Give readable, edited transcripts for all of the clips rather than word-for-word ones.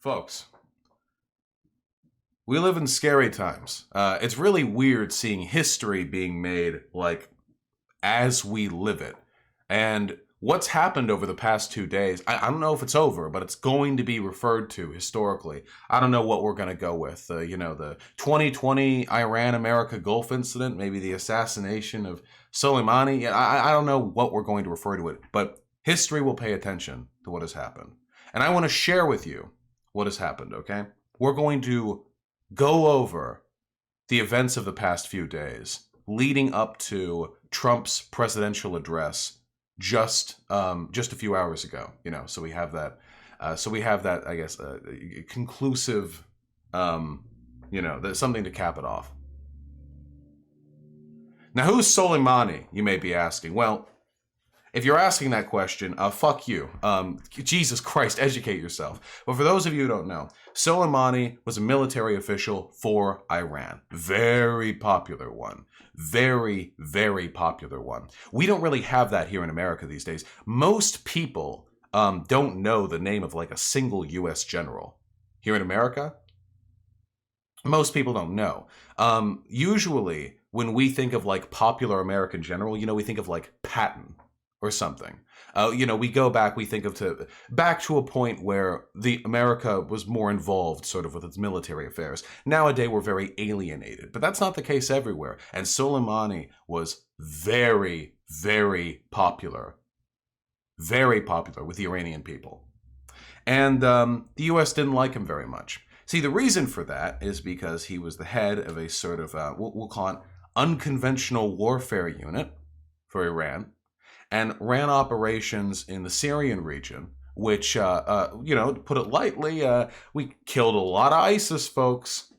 Folks, we live in scary times. It's really weird seeing history being made, like, as we live it. And what's happened over the past 2 days, I don't know if it's over, but it's going to be referred to historically. I don't know what we're going to go with. The 2020 Iran-America Gulf incident, maybe the assassination of Soleimani. Yeah, I don't know what we're going to refer to it, but history will pay attention to what has happened. And I want to share with you what has happened, okay? We're going to go over the events of the past few days leading up to Trump's presidential address just a few hours ago. So we have that. I guess, conclusive. There's something to cap it off. Now, who's Soleimani? You may be asking. Well, if you're asking that question, fuck you. Jesus Christ, educate yourself. But for those of you who don't know, Soleimani was a military official for Iran. Very popular one. Very, very popular one. We don't really have that here in America these days. Most people don't know the name of like a single U.S. general. Here in America, most people don't know. Usually, when we think of like popular American general, we think of like Patton or something. We go back, we think of back to a point where America was more involved sort of with its military affairs. Nowadays, we're very alienated, but that's not the case everywhere. And Soleimani was very, very popular with the Iranian people. And the U.S. didn't like him very much. See, the reason for that is because he was the head of a sort of, we'll call it unconventional warfare unit for Iran, and ran operations in the Syrian region, which, to put it lightly, we killed a lot of ISIS folks.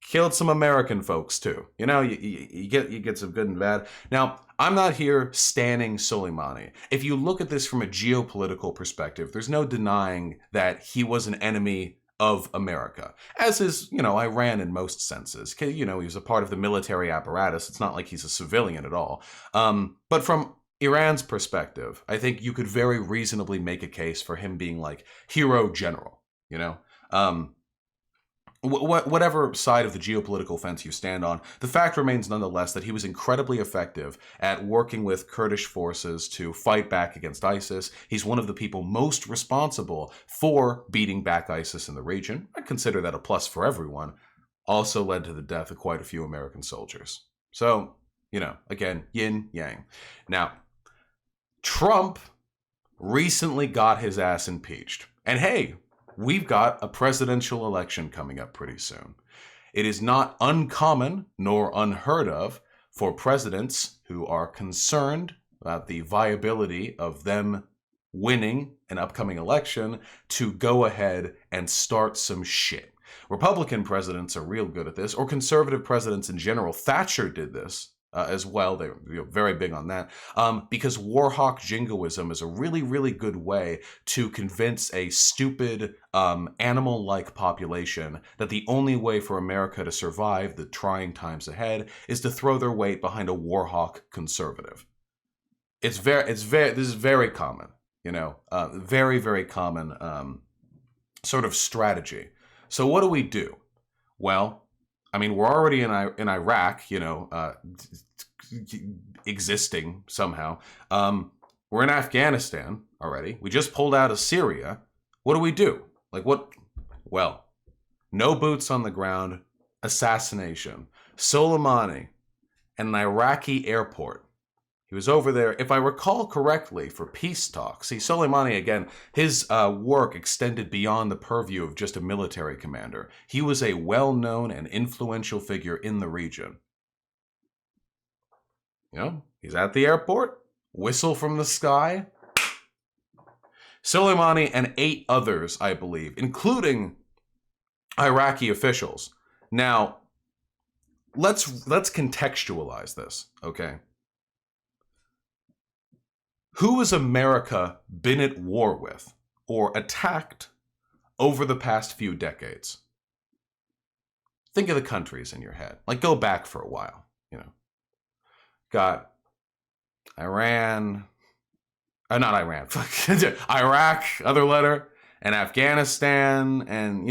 Killed some American folks too. You get some good and bad. Now, I'm not here standing Soleimani. If you look at this from a geopolitical perspective, there's no denying that he was an enemy of America, as is, Iran in most senses. He was a part of the military apparatus. It's not like he's a civilian at all. But from Iran's perspective, I think you could very reasonably make a case for him being like hero general, whatever side of the geopolitical fence you stand on, the fact remains nonetheless that he was incredibly effective at working with Kurdish forces to fight back against ISIS. He's one of the people most responsible for beating back ISIS in the region. I consider that a plus for everyone. Also led to the death of quite a few American soldiers. So, again, yin, yang. Now, Trump recently got his ass impeached. And hey, we've got a presidential election coming up pretty soon. It is not uncommon nor unheard of for presidents who are concerned about the viability of them winning an upcoming election to go ahead and start some shit. Republican presidents are real good at this, or conservative presidents in general. Thatcher did this as well. They were very big on that because warhawk jingoism is a really, really good way to convince a stupid animal-like population that the only way for America to survive the trying times ahead is to throw their weight behind a warhawk conservative. This is very common, very, very common sort of strategy. So what do we do? Well, we're already in Iraq, existing somehow. We're in Afghanistan already. We just pulled out of Syria. What do we do? Well, no boots on the ground, assassination. Soleimani at an Iraqi airport. He was over there, if I recall correctly, for peace talks. See, Soleimani, again, his work extended beyond the purview of just a military commander. He was a well-known and influential figure in the region. He's at the airport, whistle from the sky. Soleimani and 8 others, I believe, including Iraqi officials. Now, let's contextualize this, okay? Who has America been at war with or attacked over the past few decades? Think of the countries in your head. Go back for a while, Got Iran, not Iran, Iraq, other letter, and Afghanistan, and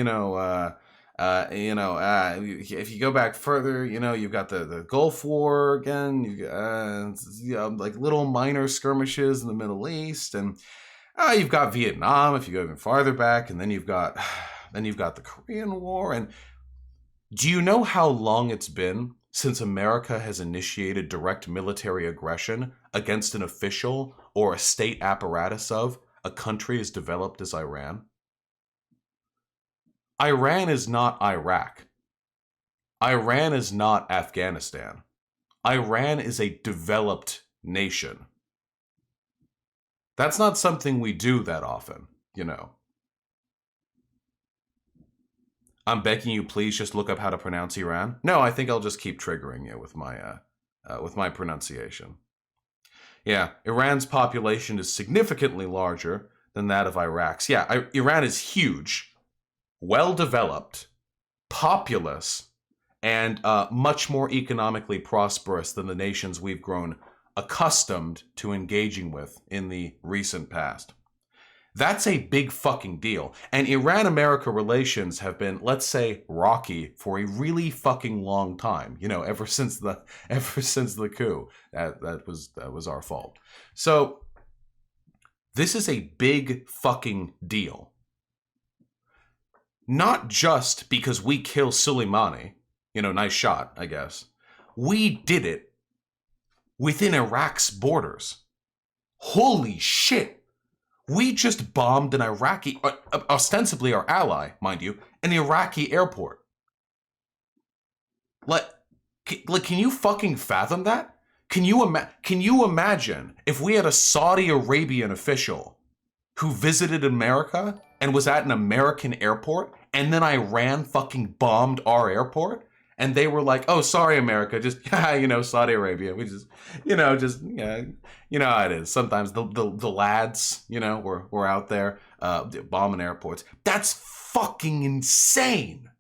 if you go back further, you've got the Gulf War again, like little minor skirmishes in the Middle East, and you've got Vietnam if you go even farther back, and then you've got the Korean War. And do you know how long it's been since America has initiated direct military aggression against an official or a state apparatus of a country as developed as Iran? Iran is not Iraq. Iran is not Afghanistan. Iran is a developed nation. That's not something we do that often, I'm begging you, please just look up how to pronounce Iran. No, I think I'll just keep triggering you with my pronunciation. Yeah, Iran's population is significantly larger than that of Iraq's. Yeah, Iran is huge, well-developed, populous, and much more economically prosperous than the nations we've grown accustomed to engaging with in the recent past. That's a big fucking deal. And Iran-America relations have been, let's say, rocky for a really fucking long time. Ever since the coup. That was our fault. So this is a big fucking deal. Not just because we kill Soleimani, nice shot, I guess. We did it within Iraq's borders. Holy shit. We just bombed an Iraqi, ostensibly our ally, mind you, an Iraqi airport. Can you fucking fathom that? Can you imagine if we had a Saudi Arabian official who visited America and was at an American airport, and then Iran fucking bombed our airport? And they were like, "Oh, sorry, America. Just Saudi Arabia. We just, you know how it is. Sometimes the lads, we're out there bombing airports. That's fucking insane."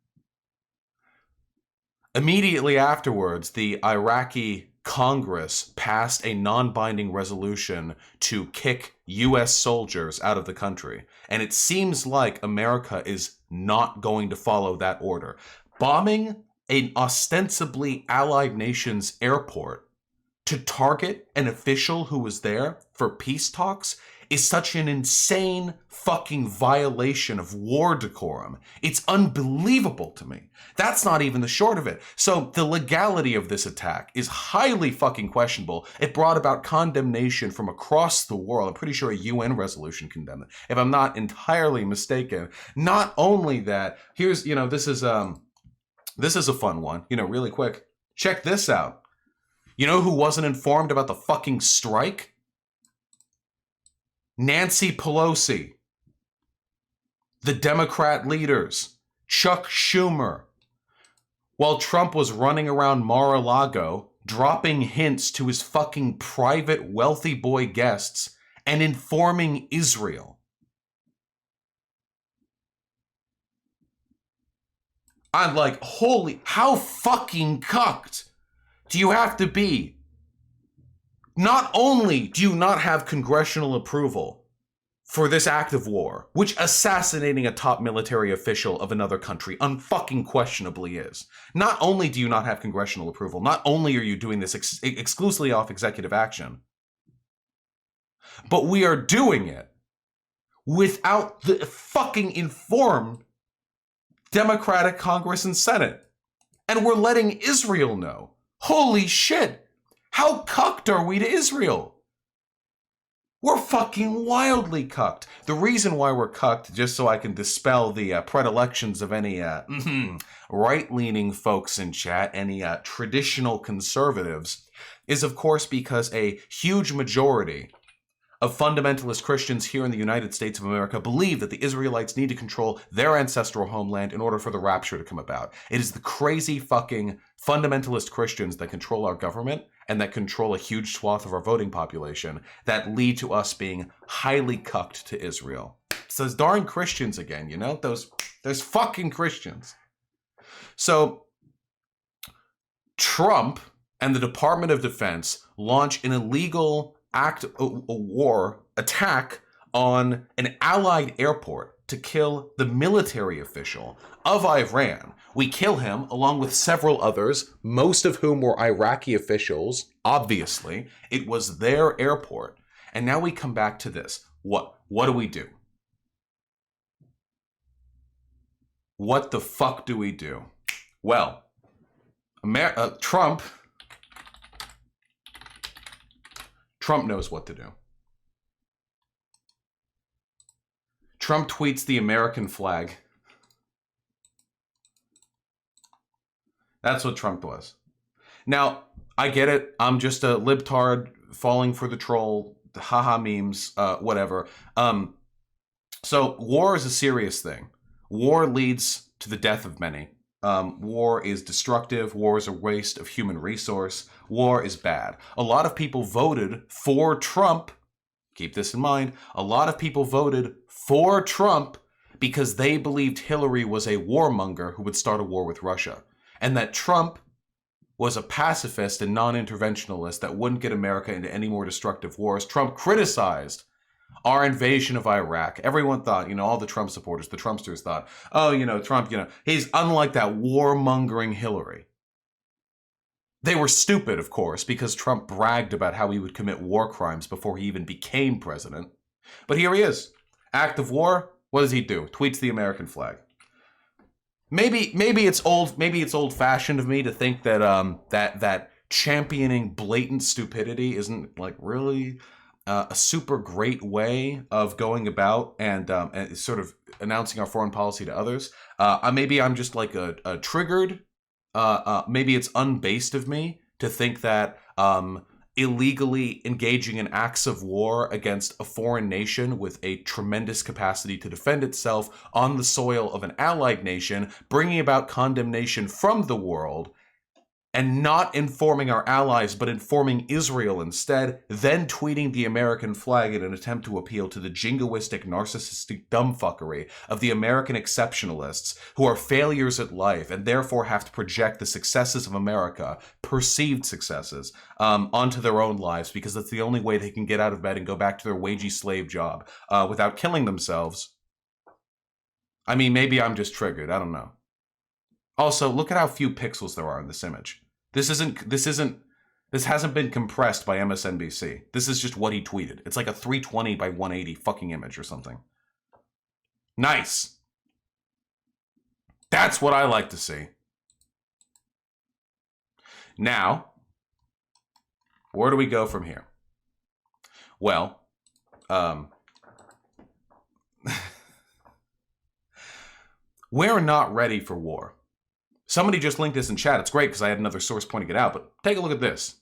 Immediately afterwards, the Iraqi Congress passed a non-binding resolution to kick U.S. soldiers out of the country, and it seems like America is not going to follow that order. Bombing an ostensibly allied nation's airport to target an official who was there for peace talks is such an insane fucking violation of war decorum. It's unbelievable to me. That's not even the short of it. So the legality of this attack is highly fucking questionable. It brought about condemnation from across the world. I'm pretty sure a UN resolution condemned it, if I'm not entirely mistaken. Not only that, here's, this is a fun one, really quick. Check this out. You know who wasn't informed about the fucking strike? Nancy Pelosi. The Democrat leaders. Chuck Schumer. While Trump was running around Mar-a-Lago, dropping hints to his fucking private wealthy boy guests and informing Israel. I'm like, holy, how fucking cucked do you have to be? Not only do you not have congressional approval for this act of war, which assassinating a top military official of another country unfucking questionably is. Not only do you not have congressional approval, not only are you doing this exclusively off executive action, but we are doing it without the fucking informed Democratic Congress and Senate. And we're letting Israel know. Holy shit. How cucked are we to Israel? We're fucking wildly cucked. The reason why we're cucked, just so I can dispel the predilections of any right-leaning folks in chat, any traditional conservatives, is of course because a huge majority of fundamentalist Christians here in the United States of America believe that the Israelites need to control their ancestral homeland in order for the rapture to come about. It is the crazy fucking fundamentalist Christians that control our government and that control a huge swath of our voting population that lead to us being highly cucked to Israel. It's those darn Christians again, those fucking Christians. So Trump and the Department of Defense launch an illegal attack on an allied airport to kill the military official of Iran. We kill him along with several others, most of whom were Iraqi officials. Obviously, it was their airport. And now we come back to this. What do we do? What the fuck do we do? Well, Trump knows what to do. Trump tweets the American flag. That's what Trump was. Now, I get it. I'm just a libtard falling for the troll, the haha memes, whatever. So war is a serious thing. War leads to the death of many. War is destructive. War is a waste of human resource. War is bad. A lot of people voted for Trump. Keep this in mind. A lot of people voted for Trump because they believed Hillary was a warmonger who would start a war with Russia. And that Trump was a pacifist and non-interventionalist that wouldn't get America into any more destructive wars. Trump criticized our invasion of Iraq. Everyone thought, all the Trump supporters, the Trumpsters thought, Trump, he's unlike that warmongering Hillary. They were stupid, of course, because Trump bragged about how he would commit war crimes before he even became president. But here he is. Act of war. What does he do? Tweets the American flag. Maybe it's old-fashioned of me to think that that championing blatant stupidity isn't like really a super great way of going about and sort of announcing our foreign policy to others. Maybe I'm just like a triggered. Maybe it's unbased of me to think that illegally engaging in acts of war against a foreign nation with a tremendous capacity to defend itself on the soil of an allied nation, bringing about condemnation from the world, and not informing our allies, but informing Israel instead, then tweeting the American flag in an attempt to appeal to the jingoistic, narcissistic dumbfuckery of the American exceptionalists who are failures at life and therefore have to project the successes of America, perceived successes, onto their own lives because that's the only way they can get out of bed and go back to their wagey slave job without killing themselves. I mean, maybe I'm just triggered. I don't know. Also, look at how few pixels there are in this image. This hasn't been compressed by MSNBC. This is just what he tweeted. It's like a 320 by 180 fucking image or something. Nice. That's what I like to see. Now, where do we go from here? Well, we're not ready for war. Somebody just linked this in chat. It's great because I had another source pointing it out, but take a look at this.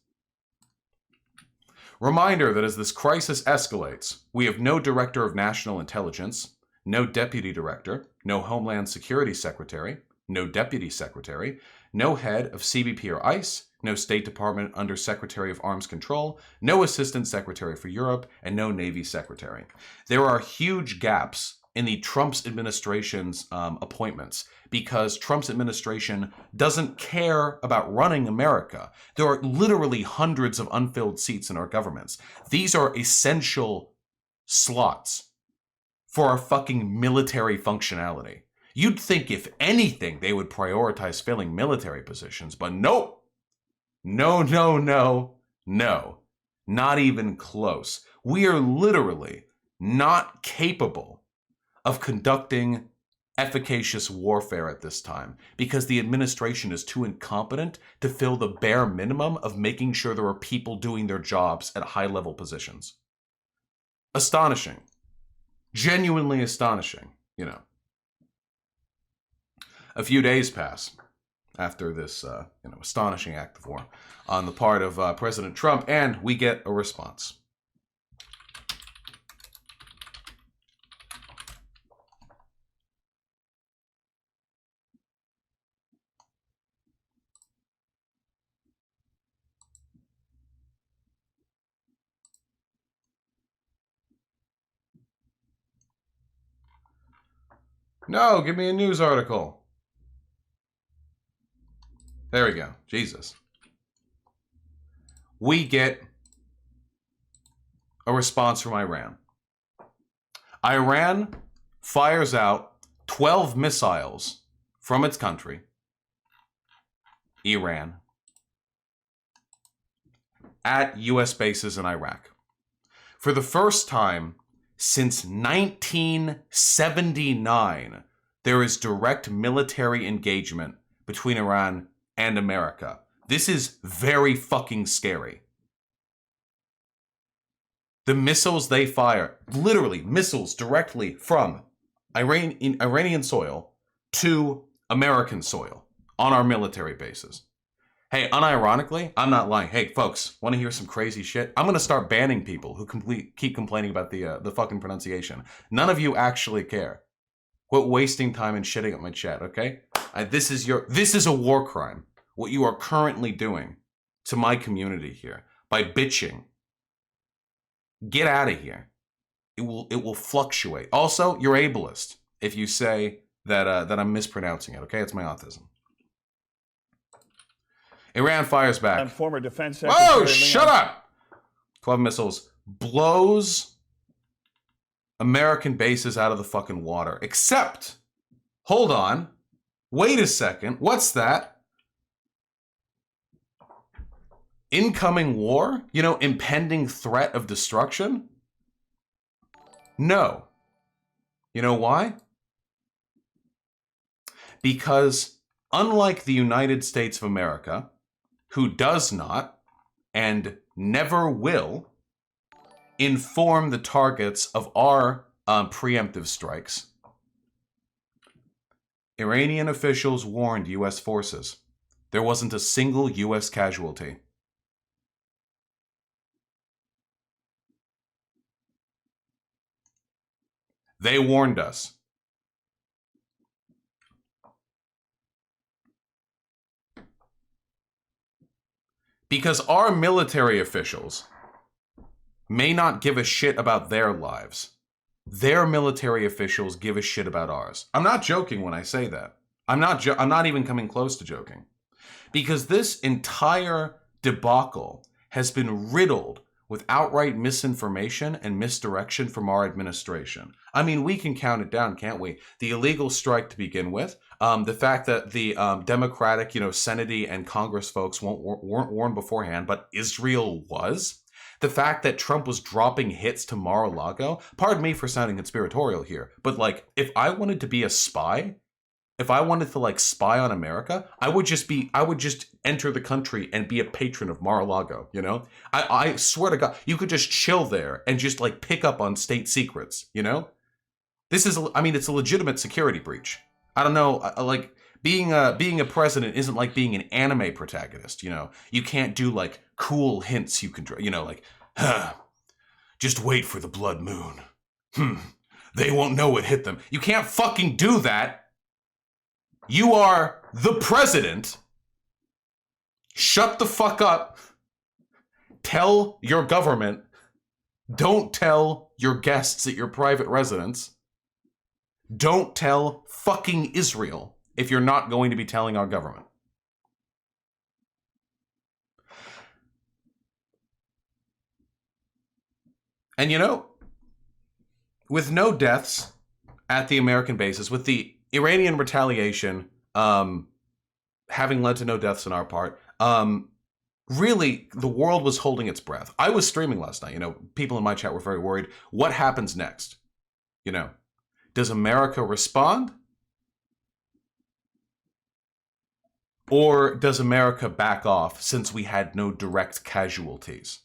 Reminder that as this crisis escalates, we have no director of national intelligence, no deputy director, no Homeland Security secretary, no deputy secretary, no head of CBP or ICE, no State Department under Secretary of Arms Control, no Assistant Secretary for Europe, and no Navy Secretary. There are huge gaps in the Trump's administration's appointments because Trump's administration doesn't care about running America. There are literally hundreds of unfilled seats in our governments. These are essential slots for our fucking military functionality. You'd think if anything, they would prioritize filling military positions, but nope. No. Not even close. We are literally not capable of conducting efficacious warfare at this time because the administration is too incompetent to fill the bare minimum of making sure there are people doing their jobs at high-level positions. Astonishing. Genuinely astonishing, A few days pass after this, astonishing act of war on the part of President Trump, and we get a response. No, give me a news article. There we go. Jesus. We get a response from Iran. Iran fires out 12 missiles from its country, Iran, at U.S. bases in Iraq. For the first time since 1979, there is direct military engagement between Iran and America. This is very fucking scary. The missiles they fire, literally missiles directly from Iranian soil to American soil on our military bases. Hey, unironically, I'm not lying. Hey, folks, want to hear some crazy shit? I'm going to start banning people who keep complaining about the fucking pronunciation. None of you actually care. Quit wasting time and shitting at my chat, okay? This is a war crime. What you are currently doing to my community here by bitching. Get out of here. It will fluctuate. Also, you're ableist if you say that I'm mispronouncing it, okay? It's my autism. Iran fires back. And former Defense Secretary. Whoa, shut up! 12 missiles. Blows American bases out of the fucking water. Except, hold on. Wait a second. What's that? Incoming war? You know, impending threat of destruction? No. You know why? Because unlike the United States of America, who does not and never will inform the targets of our preemptive strikes, Iranian officials warned U.S. forces. There wasn't a single U.S. casualty. They warned us. Because our military officials may not give a shit about their lives. Their military officials give a shit about ours. I'm not joking when I say that. I'm not even coming close to joking. Because this entire debacle has been riddled with outright misinformation and misdirection from our administration. I mean, we can count it down, can't we? The illegal strike to begin with, the fact that the Democratic, Senate and Congress folks weren't warned beforehand, but Israel was. The fact that Trump was dropping hits to Mar-a-Lago. Pardon me for sounding conspiratorial here, but like, if I wanted to be a spy, if I wanted to spy on America, I would just enter the country and be a patron of Mar-a-Lago, I swear to God, you could just chill there and just pick up on state secrets, This is, it's a legitimate security breach. I don't know, being a president isn't like being an anime protagonist, You can't do cool hints you can, just wait for the blood moon. They won't know it hit them. You can't fucking do that. You are the president. Shut the fuck up. Tell your government. Don't tell your guests at your private residence. Don't tell fucking Israel if you're not going to be telling our government. And with no deaths at the American bases, with the Iranian retaliation having led to no deaths on our part, really, the world was holding its breath. I was streaming last night. People in my chat were very worried. What happens next? Does America respond? Or does America back off since we had no direct casualties?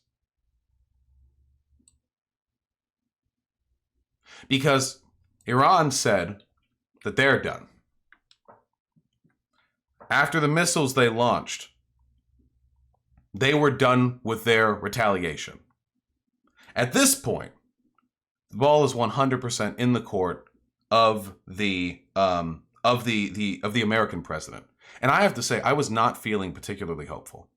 Because Iran said that they're done. After the missiles they launched, they were done with their retaliation. At this point, the ball is 100% in the court of the American president. And I have to say, I was not feeling particularly hopeful.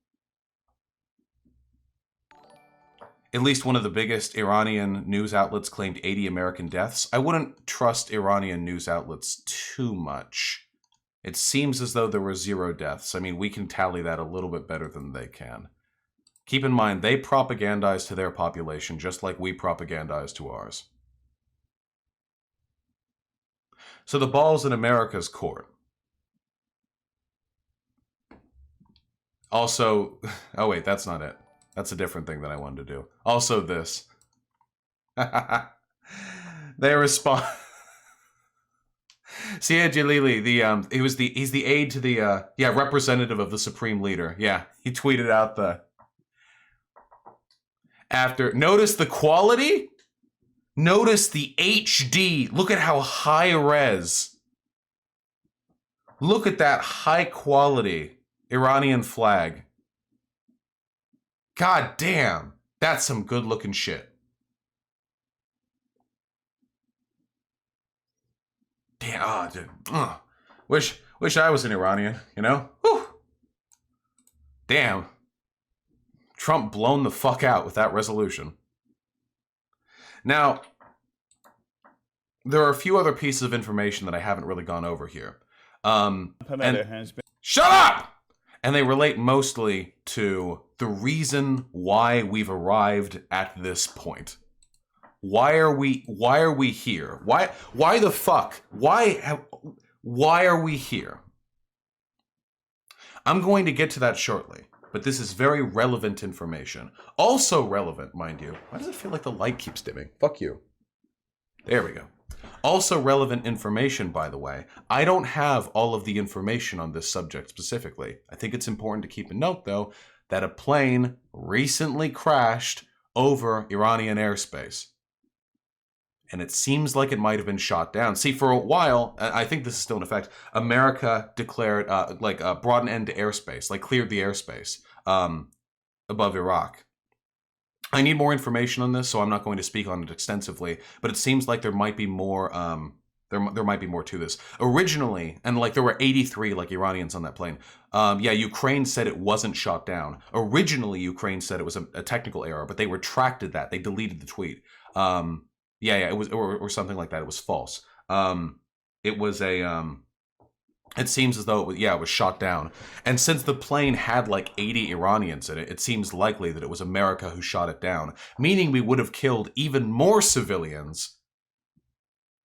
At least one of the biggest Iranian news outlets claimed 80 American deaths. I wouldn't trust Iranian news outlets too much. It seems as though there were 0 deaths. We can tally that a little bit better than they can. Keep in mind, they propagandize to their population just like we propagandize to ours. So the ball's in America's court. Also, oh wait, that's not it. That's a different thing that I wanted to do. Also this. They respond. Sia Jalili, he's the aide to the representative of the supreme leader. Yeah, he tweeted out notice the quality? Notice the HD. Look at how high res. Look at that high quality Iranian flag. God damn. That's some good looking shit. Damn, oh, dude. Wish I was an Iranian, you know? Whew. Damn. Trump blown the fuck out with that resolution. Now, there are a few other pieces of information that I haven't really gone over here. Shut up! And they relate mostly to the reason why we've arrived at this point. Why are we here? Why the fuck? Why are we here? I'm going to get to that shortly, but this is very relevant information. Also relevant, mind you. Why does it feel like the light keeps dimming? Fuck you. There we go. Also relevant information, by the way. I don't have all of the information on this subject specifically. I think it's important to keep a note, though, that a plane recently crashed over Iranian airspace. And it seems like it might have been shot down. See, for a while, I think this is still in effect, America declared, brought an end to airspace, like cleared the airspace above Iraq. I need more information on this, so I'm not going to speak on it extensively, but it seems like there might be more, there might be more to this. Originally, and like there were 83 like Iranians on that plane. Ukraine said it wasn't shot down. Originally, Ukraine said it was a technical error, but they retracted that. They deleted the tweet. It was, or something like that. It was false. It was a, it seems as though it was shot down. And since the plane had like 80 Iranians in it, it seems likely that it was America who shot it down, meaning we would have killed even more civilians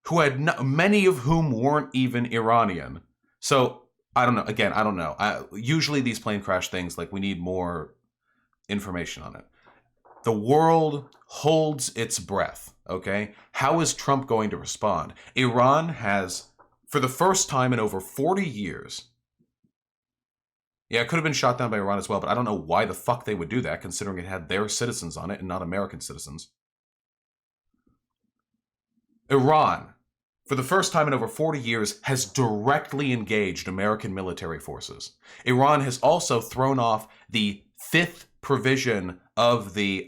who had many of whom weren't even Iranian. So I don't know. Again, I don't know. Usually these plane crash things, like we need more information on it. The world holds its breath, okay? How is Trump going to respond? Iran has, for the first time in over 40 years, it could have been shot down by Iran as well, but I don't know why the fuck they would do that, considering it had their citizens on it and not American citizens. Iran, for the first time in over 40 years, has directly engaged American military forces. Iran has also thrown off the fifth provision of the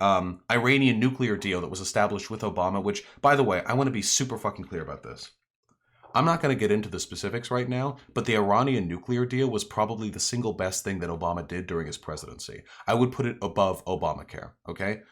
Iranian nuclear deal that was established with Obama, which, by the way, I want to be super fucking clear about this. I'm not going to get into the specifics right now, but the Iranian nuclear deal was probably the single best thing that Obama did during his presidency. I would put it above Obamacare, okay?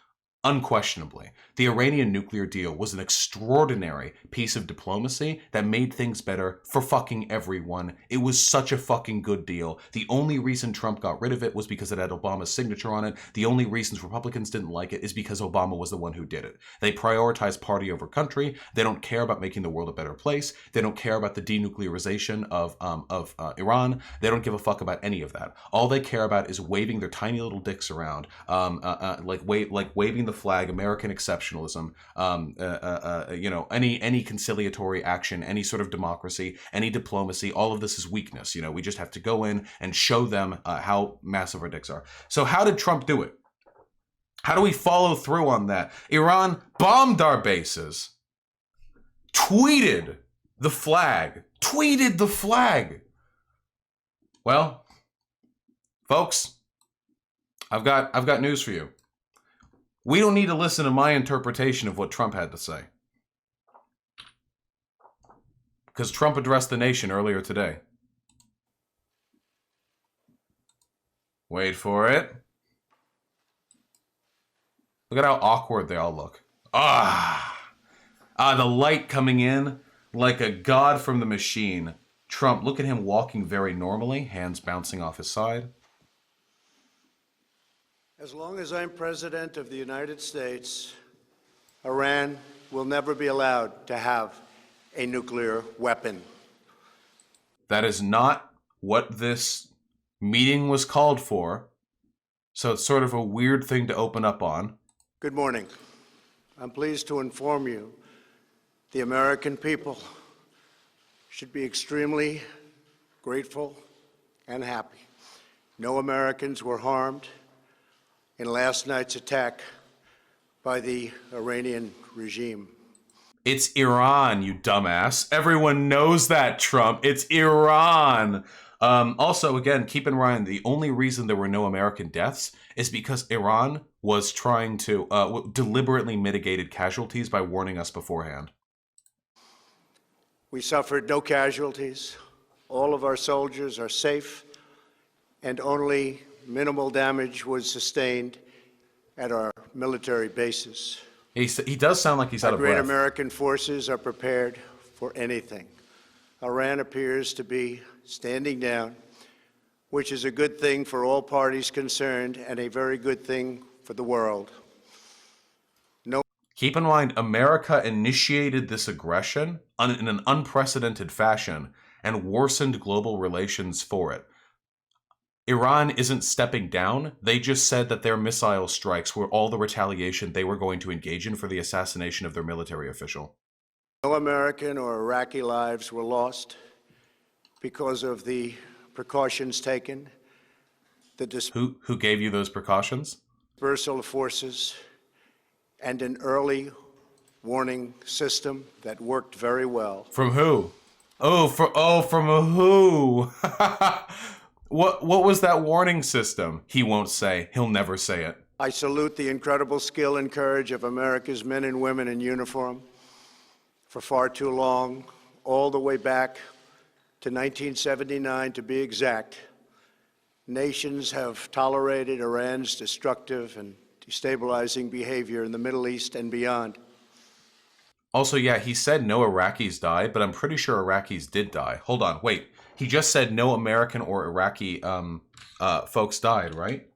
Unquestionably, the Iranian nuclear deal was an extraordinary piece of diplomacy that made things better for fucking everyone. It was such a fucking good deal. The only reason Trump got rid of it was because it had Obama's signature on it. The only reasons Republicans didn't like it is because Obama was the one who did it. They prioritize party over country. They don't care about making the world a better place. They don't care about the denuclearization of Iran. They don't give a fuck about any of that. All they care about is waving their tiny little dicks around, waving the flag, American exceptionalism, any conciliatory action, any sort of democracy, any diplomacy. All of this is weakness. We just have to go in and show them how massive our dicks are. So how did Trump do it? How do we follow through on that? Iran bombed our bases, tweeted the flag. Well, folks, I've got news for you. We don't need to listen to my interpretation of what Trump had to say, because Trump addressed the nation earlier today. Wait for it. Look at how awkward they all look. The light coming in like a god from the machine. Trump, look at him walking very normally, hands bouncing off his side. As long as I'm President of the United States, Iran will never be allowed to have a nuclear weapon. That is not what this meeting was called for. So it's sort of a weird thing to open up on. Good morning. I'm pleased to inform you the American people should be extremely grateful and happy. No Americans were harmed in last night's attack by the Iranian regime. It's Iran, you dumbass. Everyone knows that, Trump. It's Iran. Also, again, keep in mind, the only reason there were no American deaths is because Iran was trying to deliberately mitigated casualties by warning us beforehand. We suffered no casualties. All of our soldiers are safe, and only minimal damage was sustained at our military bases. He does sound like he's out of breath. Our great American forces are prepared for anything. Iran appears to be standing down, which is a good thing for all parties concerned and a very good thing for the world. Keep in mind, America initiated this aggression in an unprecedented fashion and worsened global relations for it. Iran isn't stepping down. They just said that their missile strikes were all the retaliation they were going to engage in for the assassination of their military official. No American or Iraqi lives were lost because of the precautions taken. Who gave you those precautions? Dispersal of forces and an early warning system that worked very well. From who? From who? What was that warning system? He won't say. He'll never say it. I salute the incredible skill and courage of America's men and women in uniform. For far too long, all the way back to 1979 to be exact, nations have tolerated Iran's destructive and destabilizing behavior in the Middle East and beyond. Also, yeah, he said no Iraqis died, but I'm pretty sure Iraqis did die. Hold on, wait. He just said no American or Iraqi folks died, right?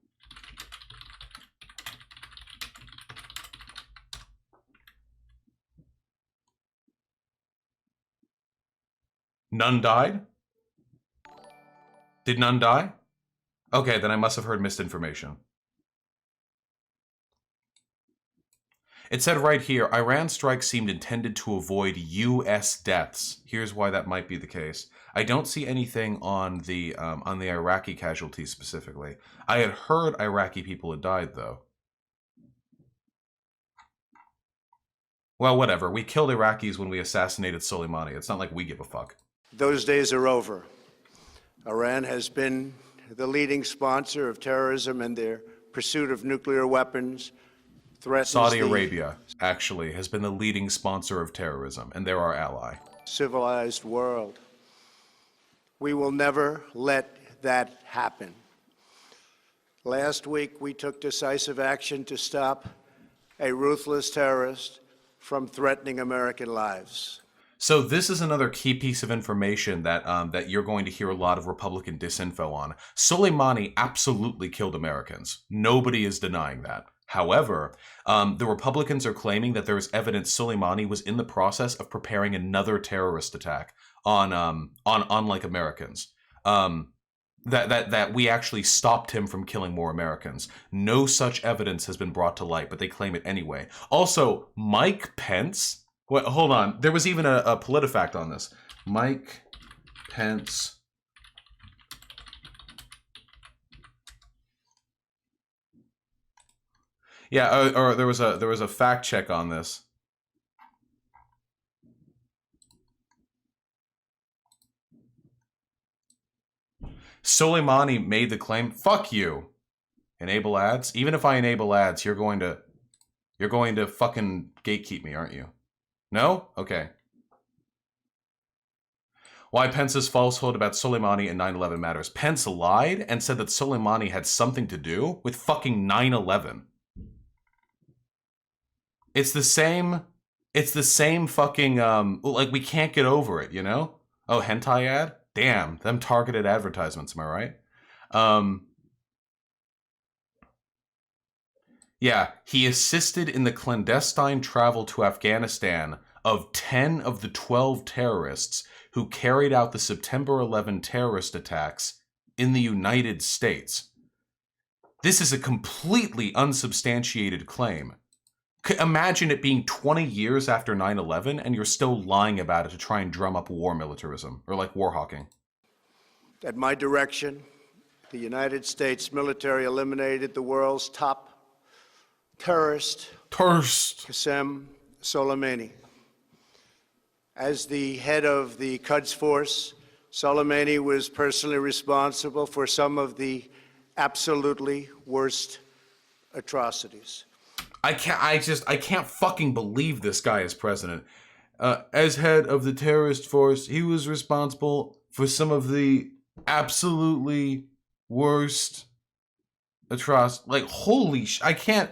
None died? Did none die? Okay, then I must have heard misinformation. It said right here, Iran's strike seemed intended to avoid U.S. deaths. Here's why that might be the case. I don't see anything on the Iraqi casualties specifically. I had heard Iraqi people had died, though. Well, whatever. We killed Iraqis when we assassinated Soleimani. It's not like we give a fuck. Those days are over. Iran has been the leading sponsor of terrorism and their pursuit of nuclear weapons. Saudi Arabia, actually, has been the leading sponsor of terrorism, and they're our ally. Civilized world. We will never let that happen. Last week, we took decisive action to stop a ruthless terrorist from threatening American lives. So this is another key piece of information that that you're going to hear a lot of Republican disinfo on. Soleimani absolutely killed Americans. Nobody is denying that. However, the Republicans are claiming that there is evidence Soleimani was in the process of preparing another terrorist attack on like Americans. That we actually stopped him from killing more Americans. No such evidence has been brought to light, but they claim it anyway. Also, Mike Pence. Wait, hold on. There was even a PolitiFact on this. Mike Pence. Yeah, or there was a fact check on this. Soleimani made the claim. Fuck you. Enable ads. Even if I enable ads, you're going to fucking gatekeep me, aren't you? No? Okay. Why Pence's falsehood about Soleimani and 9/11 matters. Pence lied and said that Soleimani had something to do with fucking 9/11. It's the same fucking, like, we can't get over it, you know? Oh, hentai ad? Damn, them targeted advertisements, am I right? Yeah, he assisted in the clandestine travel to Afghanistan of 10 of the 12 terrorists who carried out the September 11 terrorist attacks in the United States. This is a completely unsubstantiated claim. Imagine it being 20 years after 9/11 and you're still lying about it to try and drum up war militarism, or like war hawking. At my direction, the United States military eliminated the world's top terrorist, Qasem Soleimani. As the head of the Quds Force, Soleimani was personally responsible for some of the absolutely worst atrocities. I can't fucking believe this guy is president. As head of the terrorist force, he was responsible for some of the absolutely worst atrocities. Like, holy I can't.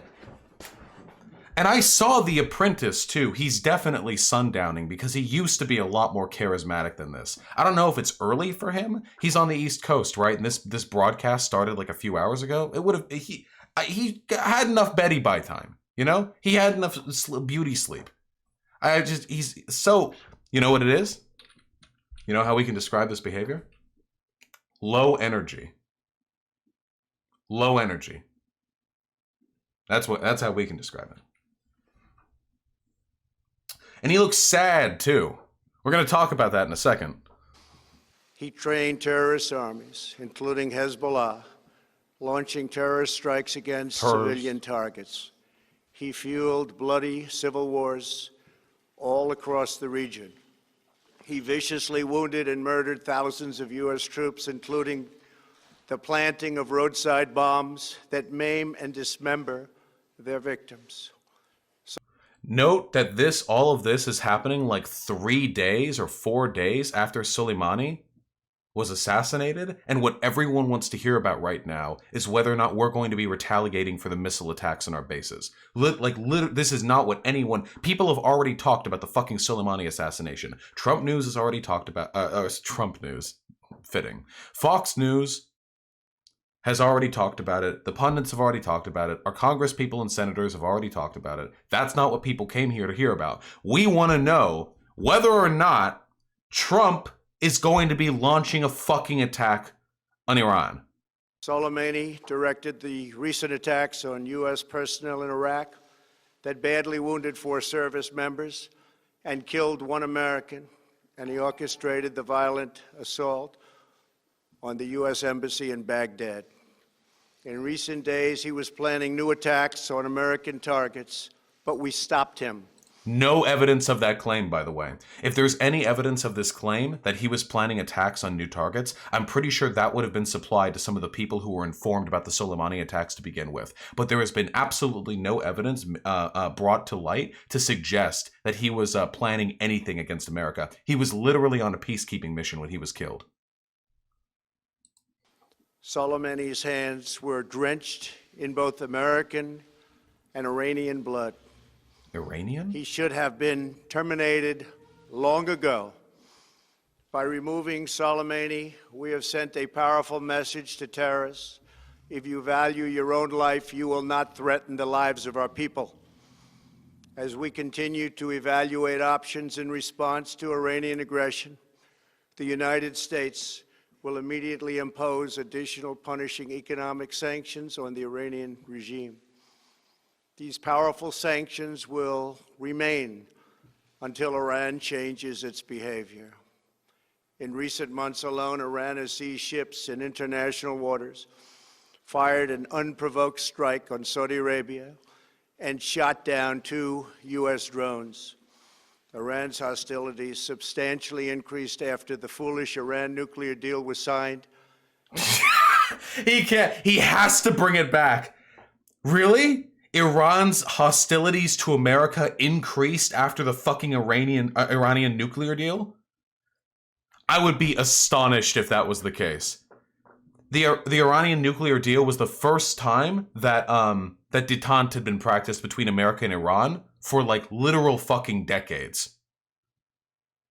And I saw The Apprentice, too. He's definitely sundowning because he used to be a lot more charismatic than this. I don't know if it's early for him. He's on the East Coast, right? And this broadcast started like a few hours ago. It would have... He had enough Betty by time, you know? He had enough beauty sleep. He's so... You know what it is? You know how we can describe this behavior? Low energy. Low energy. That's how we can describe it. And he looks sad, too. We're going to talk about that in a second. He trained terrorist armies, including Hezbollah, launching terrorist strikes against civilian targets. He fueled bloody civil wars all across the region. He viciously wounded and murdered thousands of U.S. troops, including the planting of roadside bombs that maim and dismember their victims. Note that all of this is happening like 3 days or 4 days after Soleimani was assassinated, and what everyone wants to hear about right now is whether or not we're going to be retaliating for the missile attacks on our bases. This is not what anyone... People have already talked about the fucking Soleimani assassination. Trump News has already talked about... Trump News. Fitting. Fox News has already talked about it. The pundits have already talked about it. Our Congress people and senators have already talked about it. That's not what people came here to hear about. We want to know whether or not Trump is going to be launching a fucking attack on Iran. Soleimani directed the recent attacks on U.S. personnel in Iraq that badly wounded 4 service members and killed 1 American, and he orchestrated the violent assault on the U.S. Embassy in Baghdad. In recent days, he was planning new attacks on American targets, but we stopped him. No evidence of that claim, by the way. If there's any evidence of this claim that he was planning attacks on new targets, I'm pretty sure that would have been supplied to some of the people who were informed about the Soleimani attacks to begin with. But there has been absolutely no evidence brought to light to suggest that he was planning anything against America. He was literally on a peacekeeping mission when he was killed. Soleimani's hands were drenched in both American and Iranian blood. Iranian? He should have been terminated long ago. By removing Soleimani, we have sent a powerful message to terrorists. If you value your own life, you will not threaten the lives of our people. As we continue to evaluate options in response to Iranian aggression, the United States will immediately impose additional punishing economic sanctions on the Iranian regime. These powerful sanctions will remain until Iran changes its behavior. In recent months alone, Iran has seized ships in international waters, fired an unprovoked strike on Saudi Arabia, and shot down 2 U.S. drones. Iran's hostilities substantially increased after the foolish Iran nuclear deal was signed. He has to bring it back. Really? Iran's hostilities to America increased after the fucking Iranian nuclear deal? I would be astonished if that was the case. The Iranian nuclear deal was the first time that that detente had been practiced between America and Iran for like literal fucking decades.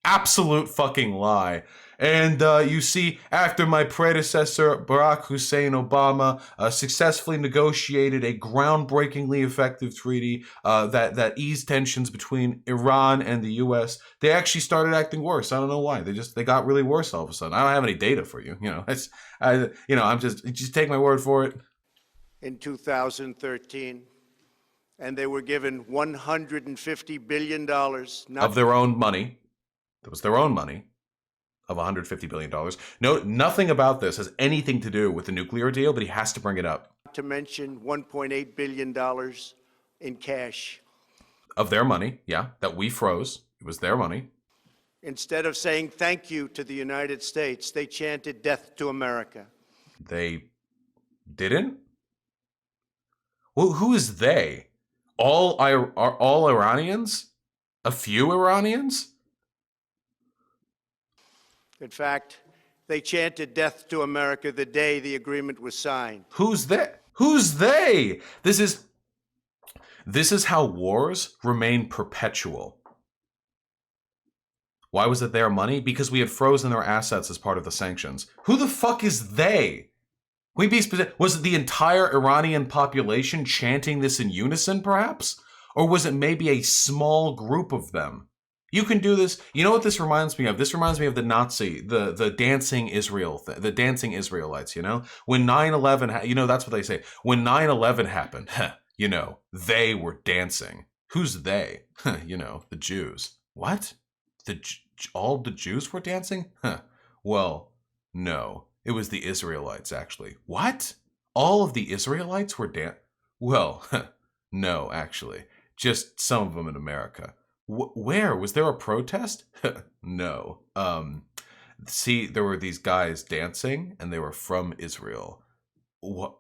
Absolute fucking lie. And you see, after my predecessor, Barack Hussein Obama, successfully negotiated a groundbreakingly effective treaty that eased tensions between Iran and the U.S., they actually started acting worse. I don't know why. They got really worse all of a sudden. I don't have any data for you. I'm just take my word for it. In 2013, and they were given $150 billion. Of their own money. That was their own money. Of $150 billion. No, nothing about this has anything to do with the nuclear deal, but he has to bring it up. Not to mention $1.8 billion in cash. Of their money, yeah, that we froze. It was their money. Instead of saying thank you to the United States, they chanted death to America. They didn't? Well, who is they? All Iranians? A few Iranians? In fact, they chanted death to America the day the agreement was signed. Who's they? Who's they? This is how wars remain perpetual. Why was it their money? Because we had frozen their assets as part of the sanctions. Who the fuck is they? We be specific. Was it the entire Iranian population chanting this in unison, perhaps? Or was it maybe a small group of them? You can do this. You know what this reminds me of? This reminds me of the Nazi, the dancing Israel, the dancing Israelites, you know? When 9/11, that's what they say. When 9/11 happened, they were dancing. Who's they? The Jews. What? All the Jews were dancing? Well, no. It was the Israelites, actually. What? All of the Israelites were Well, no, actually. Just some of them in America. Where? Was there a protest? No. See, there were these guys dancing, and they were from Israel. What?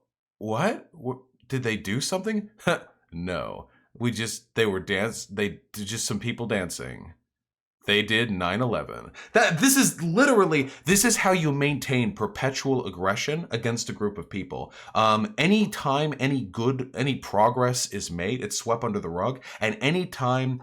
Did they do something? No. They did just some people dancing. They did 9/11. This is how you maintain perpetual aggression against a group of people. Anytime any progress is made, it's swept under the rug. And anytime